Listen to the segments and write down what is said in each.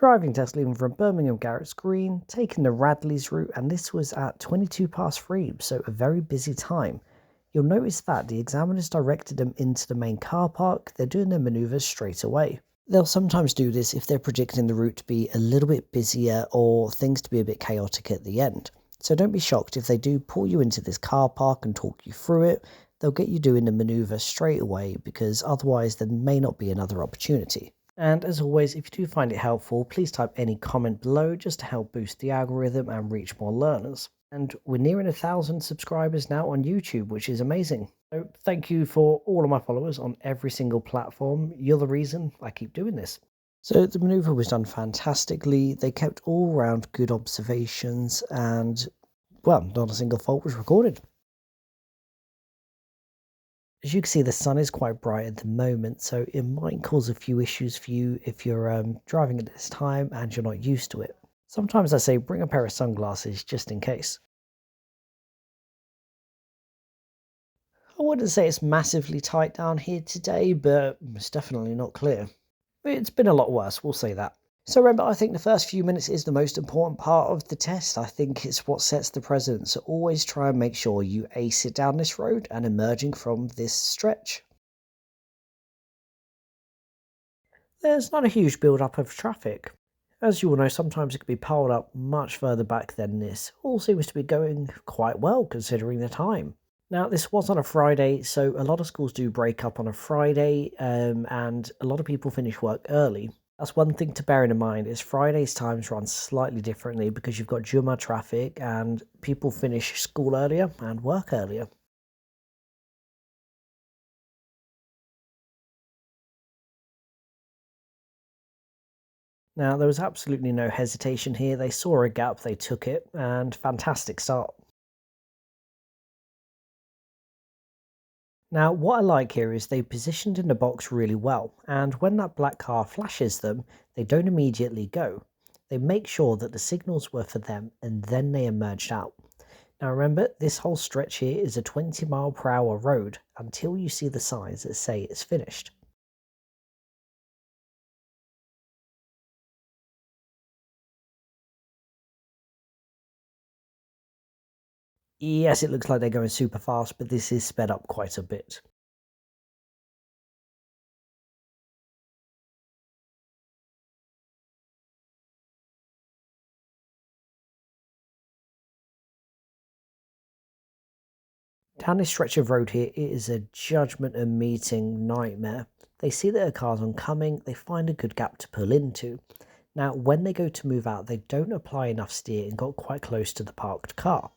Driving test leaving from Birmingham Garretts Green, taking the Radleys route, and this was at 3, so a very busy time. You'll notice that the examiners directed them into the main car park. They're doing their manoeuvres straight away. They'll sometimes do this if they're predicting the route to be a little bit busier or things to be a bit chaotic at the end. So don't be shocked if they do pull you into this car park and talk you through it. They'll get you doing the manoeuvre straight away because otherwise there may not be another opportunity. And as always, if you do find it helpful, please type any comment below just to help boost the algorithm and reach more learners. And we're nearing 1,000 subscribers now on YouTube, which is amazing. So thank you for all of my followers on every single platform. You're the reason I keep doing this. So the manoeuvre was done fantastically. They kept all round good observations and, well, not a single fault was recorded. As you can see, the sun is quite bright at the moment, so it might cause a few issues for you if you're driving at this time and you're not used to it. Sometimes I say bring a pair of sunglasses just in case. I wouldn't say it's massively tight down here today, but it's definitely not clear. It's been a lot worse, we'll say that. So remember, I think the first few minutes is the most important part of the test. I think it's what sets the precedent. So always try and make sure you ace it down this road and emerging from this stretch. There's not a huge build-up of traffic. As you all know, sometimes it can be piled up much further back than this. All seems to be going quite well considering the time. Now, this was on a Friday, so a lot of schools do break up on a Friday, and a lot of people finish work early. That's one thing to bear in mind is Friday's times run slightly differently because you've got Jummah traffic and people finish school earlier and work earlier. Now, there was absolutely no hesitation here. They saw a gap, they took it, and fantastic start. Now, what I like here is they positioned in the box really well, and when that black car flashes them, they don't immediately go. They make sure that the signals were for them, and then they emerged out. Now remember, this whole stretch here is a 20-mile-per-hour road until you see the signs that say it's finished. Yes, it looks like they're going super fast, but this is sped up quite a bit. Down this stretch of road here, it is a judgment and meeting nightmare. They see that a car's oncoming, they find a good gap to pull into. Now, when they go to move out, they don't apply enough steer and got quite close to the parked car.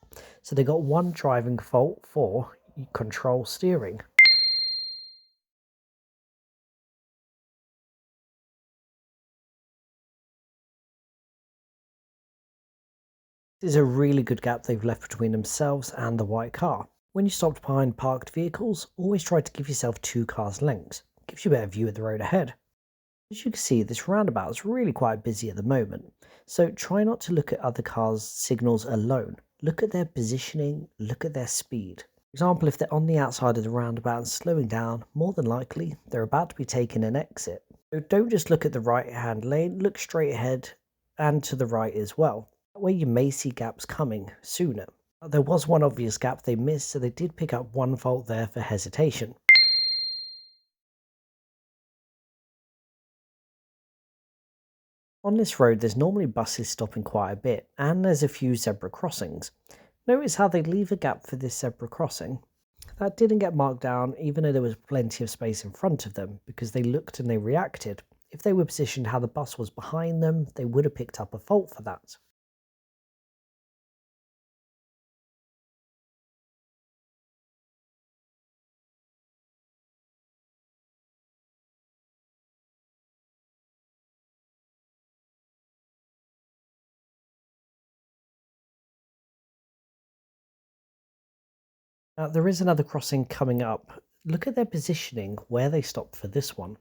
So they got one driving fault for control steering. This is a really good gap they've left between themselves and the white car. When you stop behind parked vehicles, always try to give yourself 2 cars lengths. Gives you a better view of the road ahead. As you can see, this roundabout is really quite busy at the moment, so try not to look at other cars' signals alone. Look at their positioning, look at their speed. For example, if they're on the outside of the roundabout and slowing down, more than likely they're about to be taking an exit. So don't just look at the right-hand lane, look straight ahead and to the right as well. That way you may see gaps coming sooner. There was one obvious gap they missed, so they did pick up one fault there for hesitation. On this road, there's normally buses stopping quite a bit, and there's a few zebra crossings. Notice how they leave a gap for this zebra crossing. That didn't get marked down, even though there was plenty of space in front of them, because they looked and they reacted. If they were positioned how the bus was behind them, they would have picked up a fault for that. Now, there is another crossing coming up. Look at their positioning, where they stopped for this one.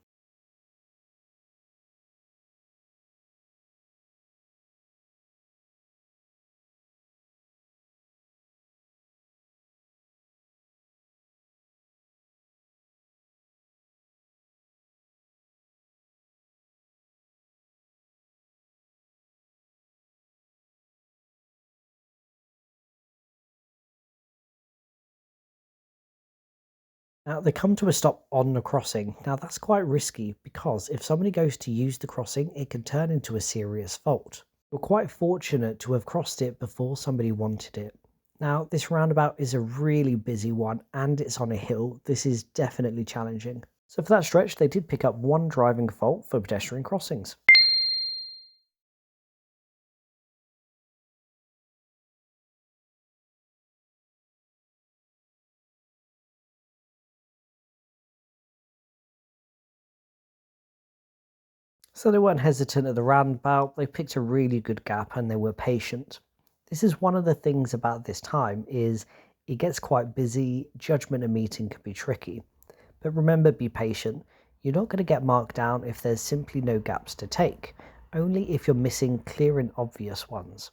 Now they come to a stop on the crossing. Now that's quite risky because if somebody goes to use the crossing, it can turn into a serious fault. We're quite fortunate to have crossed it before somebody wanted it. Now this roundabout is a really busy one and it's on a hill. This is definitely challenging. So for that stretch, they did pick up one driving fault for pedestrian crossings. So they weren't hesitant at the roundabout, they picked a really good gap and they were patient. This is one of the things about this time is it gets quite busy, judgment and meeting can be tricky. But remember, be patient. You're not going to get marked down if there's simply no gaps to take, only if you're missing clear and obvious ones.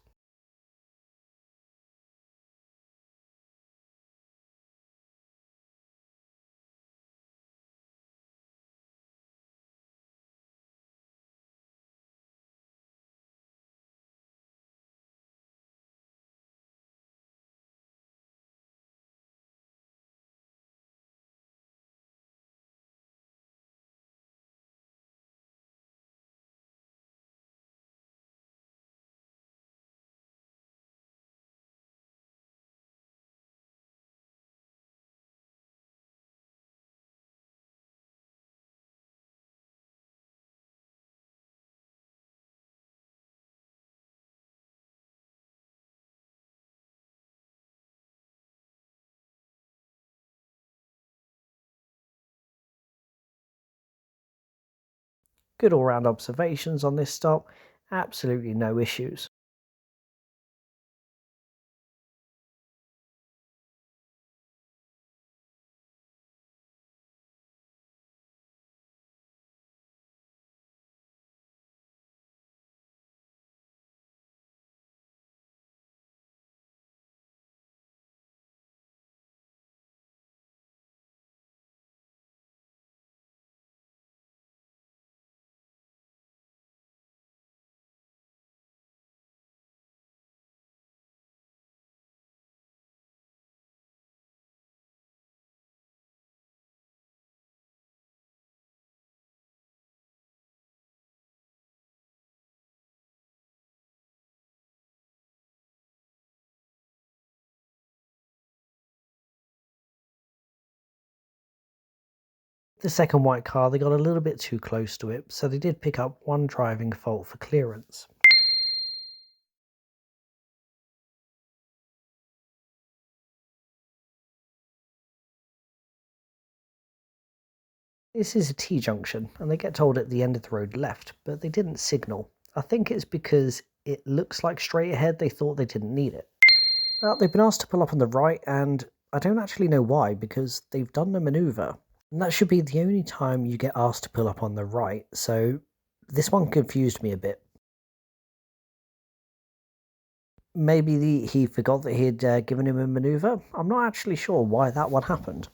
Good all round observations on this stop, absolutely no issues. The second white car, they got a little bit too close to it, so they did pick up one driving fault for clearance. This is a T-junction, and they get told at the end of the road left, but they didn't signal. I think it's because it looks like straight ahead, they thought they didn't need it. Now, they've been asked to pull up on the right, and I don't actually know why, because they've done the manoeuvre. And that should be the only time you get asked to pull up on the right, so this one confused me a bit. Maybe he forgot that he had given him a manoeuvre. I'm not actually sure why that one happened.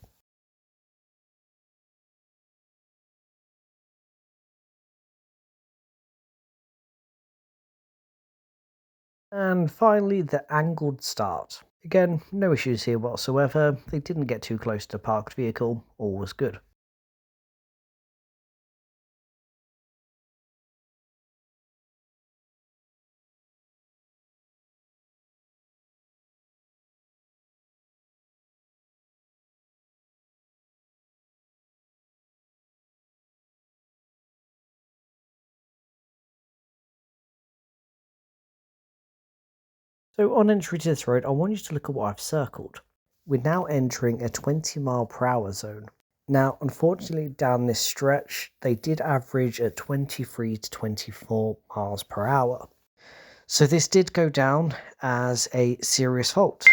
And finally, the angled start. Again, no issues here whatsoever. They didn't get too close to the parked vehicle. All was good. So on entry to this road, I want you to look at what I've circled. We're now entering a 20 mile per hour zone. Now, unfortunately, down this stretch, they did average at 23 to 24 miles per hour. So this did go down as a serious fault.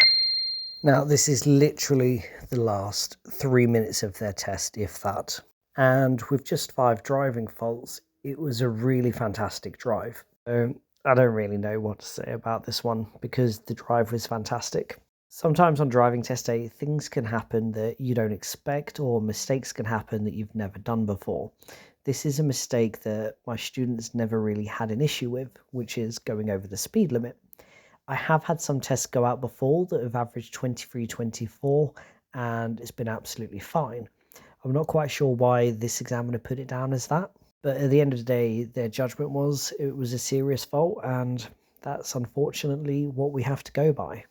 Now, this is literally the last 3 minutes of their test, if that. And with just 5 driving faults, it was a really fantastic drive. So I don't really know what to say about this one because the drive was fantastic. Sometimes on driving test day, things can happen that you don't expect, or mistakes can happen that you've never done before. This is a mistake that my students never really had an issue with, which is going over the speed limit. I have had some tests go out before that have averaged 23, 24, and it's been absolutely fine. I'm not quite sure why this examiner put it down as that, but at the end of the day, their judgment was it was a serious fault, and that's unfortunately what we have to go by.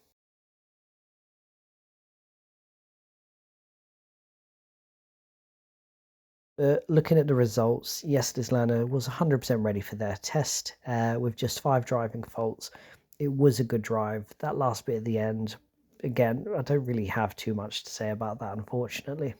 But looking at the results, yesterday's learner was 100% ready for their test with just 5 driving faults. It was a good drive. That last bit at the end, again, I don't really have too much to say about that, unfortunately.